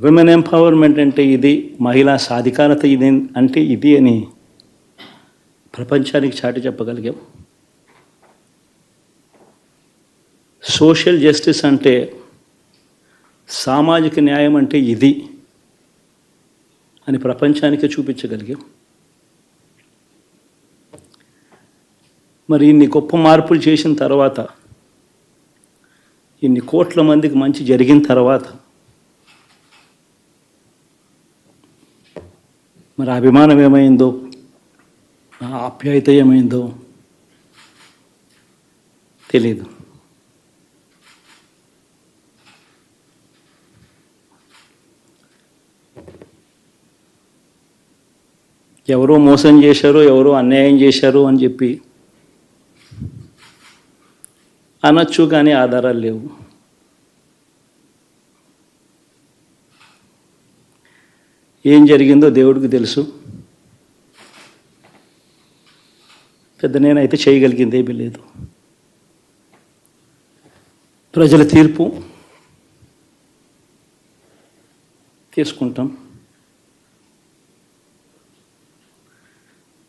Women empowerment అంటే ఇది, మహిళా సాధికారత ఇది అంటే ఇది అని ప్రపంచానికి చాటి చెప్పగలిగాం. సోషల్ జస్టిస్ అంటే, సామాజిక న్యాయం అంటే ఇది అని ప్రపంచానికి చూపించగలిగాం. మరి ఇన్ని గొప్ప మార్పులు చేసిన తర్వాత, ఇన్ని కోట్ల మందికి మంచి జరిగిన తర్వాత, మరి అభిమానం ఏమైందో, ఆప్యాయత ఏమైందో తెలీదు. ఎవరో మోసం చేశారు, ఎవరో అన్యాయం చేశారు అని చెప్పి అనొచ్చు, కానీ ఆధారాలు లేవు. ఏం జరిగిందో దేవుడికి తెలుసు. పెద్ద నేనైతే చేయగలిగింది ఏమీ లేదు. ప్రజల తీర్పు తీసుకుంటాం,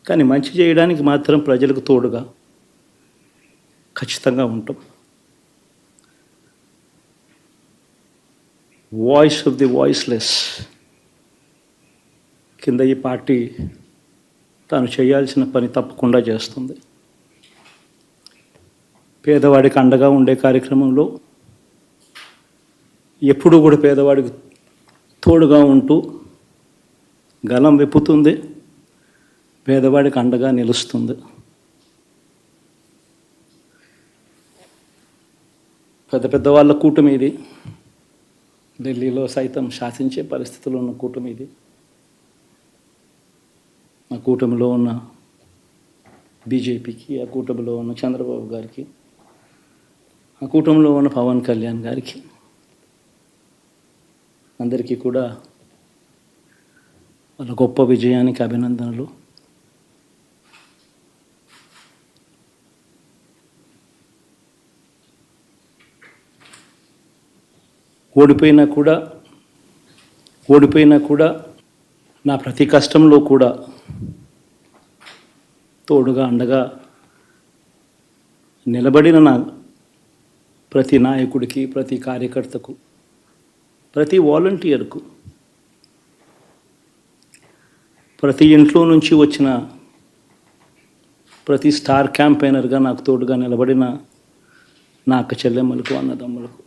కానీ మంచి చేయడానికి మాత్రం ప్రజలకు తోడుగా ఖచ్చితంగా ఉంటాం. వాయిస్ ఆఫ్ ది వాయిస్లెస్ కింద ఈ పార్టీ తాను చేయాల్సిన పని తప్పకుండా చేస్తుంది. పేదవాడికి అండగా ఉండే కార్యక్రమంలో ఎప్పుడూ కూడా పేదవాడికి తోడుగా ఉంటూ గలం విప్పుతుంది, పేదవాడికి అండగా నిలుస్తుంది. పెద్ద పెద్ద వాళ్ళ కూటమి ఇది, ఢిల్లీలో సైతం శాసించే పరిస్థితుల్లో ఉన్న కూటమి ఇది. ఆ కూటమిలో ఉన్న బీజేపీకి, ఆ కూటమిలో ఉన్న చంద్రబాబు గారికి, ఆ కూటమిలో ఉన్న పవన్ కళ్యాణ్ గారికి, అందరికీ కూడా వాళ్ళ గొప్ప విజయానికి అభినందనలు. ఓడిపోయినా కూడా నా ప్రతి కష్టంలో కూడా తోడుగా అండగా నిలబడిన నా ప్రతి నాయకుడికి, ప్రతి కార్యకర్తకు, ప్రతి వాలంటీర్కు, ప్రతి ఇంట్లో నుంచి వచ్చిన ప్రతి స్టార్ క్యాంపెయినర్గా నాకు తోడుగా నిలబడిన నా అక్క చెల్లెమ్మలకు, అన్నదమ్ములకు,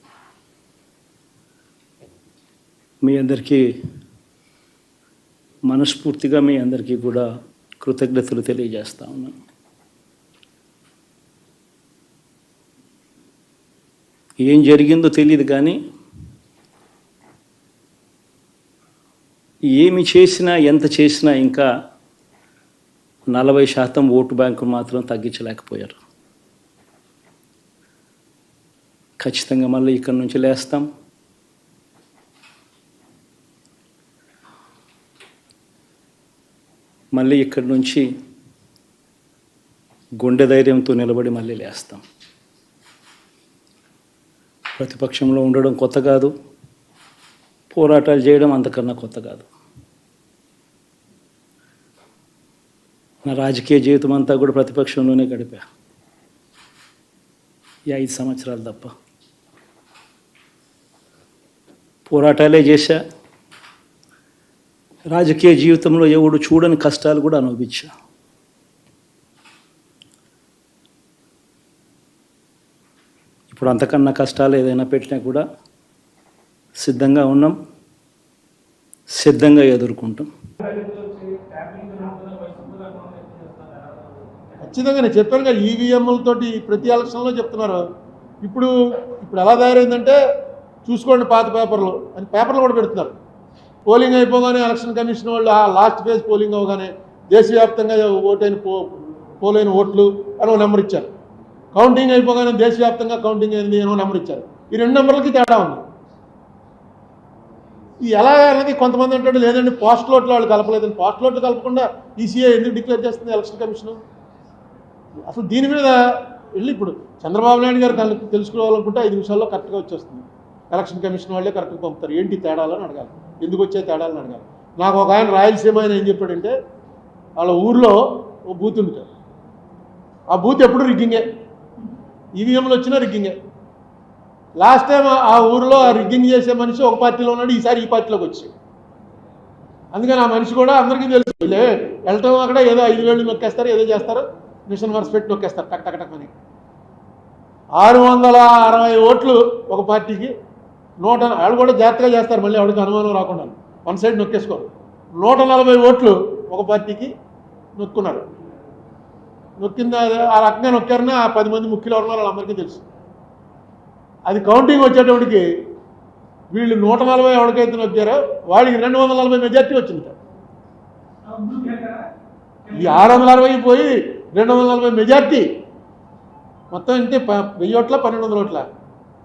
మీ అందరికీ మనస్ఫూర్తిగా మీ అందరికీ కూడా కృతజ్ఞతలు తెలియజేస్తా ఉన్నాను. ఏం జరిగిందో తెలియదు, కానీ ఏమి చేసినా, ఎంత చేసినా ఇంకా 40% ఓటు బ్యాంకు మాత్రం తగ్గించలేకపోయారు. ఖచ్చితంగా మళ్ళీ ఇక్కడి నుంచి లేస్తాం. మళ్ళీ ఇక్కడి నుంచి గుండె ధైర్యంతో నిలబడి మళ్ళీ లేస్తాం. ప్రతిపక్షంలో ఉండడం కొత్త కాదు, పోరాటాలు చేయడం అంతకన్నా కొత్త కాదు. నా రాజకీయ జీవితం అంతా కూడా ప్రతిపక్షంలోనే గడిపా, ఈ 5 సంవత్సరాలు తప్ప. పోరాటాలే చేశా. రాజకీయ జీవితంలో ఎవడు చూడని కష్టాలు కూడా అనుభవించా. ఇప్పుడు అంతకన్నా కష్టాలు ఏదైనా పెట్టినా కూడా సిద్ధంగా ఉన్నాం, సిద్ధంగా ఎదుర్కొంటాం. ఖచ్చితంగా నేను చెప్పాను కదా, ఈవీఎంలతోటి ప్రతి ఎలక్షన్లో చెప్తున్నారు. ఇప్పుడు ఎలా తయారైందంటే చూసుకోండి పాత పేపర్లు అని పేపర్లు కూడా పెడుతున్నారు. పోలింగ్ అయిపోగానే ఎలక్షన్ కమిషన్ వాళ్ళు ఆ లాస్ట్ ఫేజ్ పోలింగ్ అవగానే దేశవ్యాప్తంగా పోలైన ఓట్లు అని ఒక నెంబర్ ఇచ్చారు. కౌంటింగ్ అయిపోగానే దేశవ్యాప్తంగా కౌంటింగ్ అయింది అని ఒక నెంబర్ ఇచ్చారు. ఈ 2 నెంబర్లకి తేడా ఉంది. ఈ ఎలా అనేది కొంతమంది అంటాడు, లేదండి పోస్టల్ ఓట్లు వాళ్ళు కలపలేదని. పోస్టల్ ఓట్లు కలపకుండా ఈసీఐ ఎందుకు డిక్లేర్ చేస్తుంది ఎలక్షన్ కమిషన్? అసలు దీని మీద వెళ్ళి ఇప్పుడు చంద్రబాబు నాయుడు గారు తెలుసుకోవాలనుకుంటే 5 నిమిషాల్లో కరెక్ట్గా వచ్చేస్తుంది. ఎలక్షన్ కమిషన్ వాళ్ళే కరెక్ట్గా పంపుతారు. ఏంటి తేడాలని అడగాలి. ఎందుకు వచ్చే తేడాలని అడగాలి. నాకు ఒక ఆయన రాయలసీమ ఆయన ఏం చెప్పాడంటే వాళ్ళ ఊర్లో ఓ బూత్ ఉంది, ఆ బూత్ ఎప్పుడు రిగ్గింగే, ఈవీఎంలు వచ్చినా రిగ్గింగే. లాస్ట్ టైం ఆ ఊరిలో ఆ రిగ్గింగ్ చేసే మనిషి ఒక పార్టీలో ఉన్నాడు, ఈసారి ఈ పార్టీలోకి వచ్చి. అందుకని ఆ మనిషి కూడా అందరికీ తెలుసు, వెళ్ళటం అక్కడ ఏదో 5,000 నొక్కేస్తారు, ఏదో చేస్తారు, మిషన్ వర్స్ పెట్టి నొక్కేస్తారు టక్ టక్ టక్ అని. 660 ఓట్లు ఒక పార్టీకి, వాళ్ళు కూడా జాగ్రత్తగా చేస్తారు, మళ్ళీ ఎవరికి అనుమానం రాకుండా వన్ సైడ్ నొక్కేసుకోరు. 140 ఓట్లు ఒక పార్టీకి నొక్కున్నారు. నొక్కింది ఆ రకంగా నొక్కారని ఆ 10 మంది ముఖ్యులు ఎవరున్నారు వాళ్ళందరికీ తెలుసు. అది కౌంటింగ్ వచ్చేటప్పటికి వీళ్ళు 140 ఎవరికైతే నొక్కారో వాడికి 240 మెజార్టీ వచ్చింది. ఈ 660 పోయి 240 మెజార్టీ, మొత్తం అంటే 1000 ఓట్ల 1200 ఓట్ల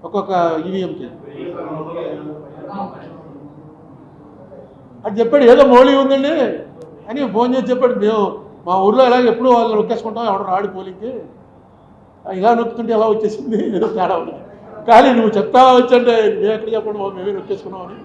ఒక్కొక్క ఈవీఎంకి. అది చెప్పాడు, ఏదో మోళీ ఉందండి అని ఫోన్ చేసి చెప్పాడు, మేము మా ఊర్లో ఇలాగ ఎప్పుడు వాళ్ళు నొక్కేసుకుంటాం, ఎవడు రాడు పోలింగ్కి, ఇలా నొక్కుతుంటే ఎలా వచ్చేసింది, ఏదో తేడా ఉంది. కానీ నువ్వు చెప్తా వచ్చంటే మేము ఎక్కడ చెప్పండి మేమే నొక్కేసుకున్నామని.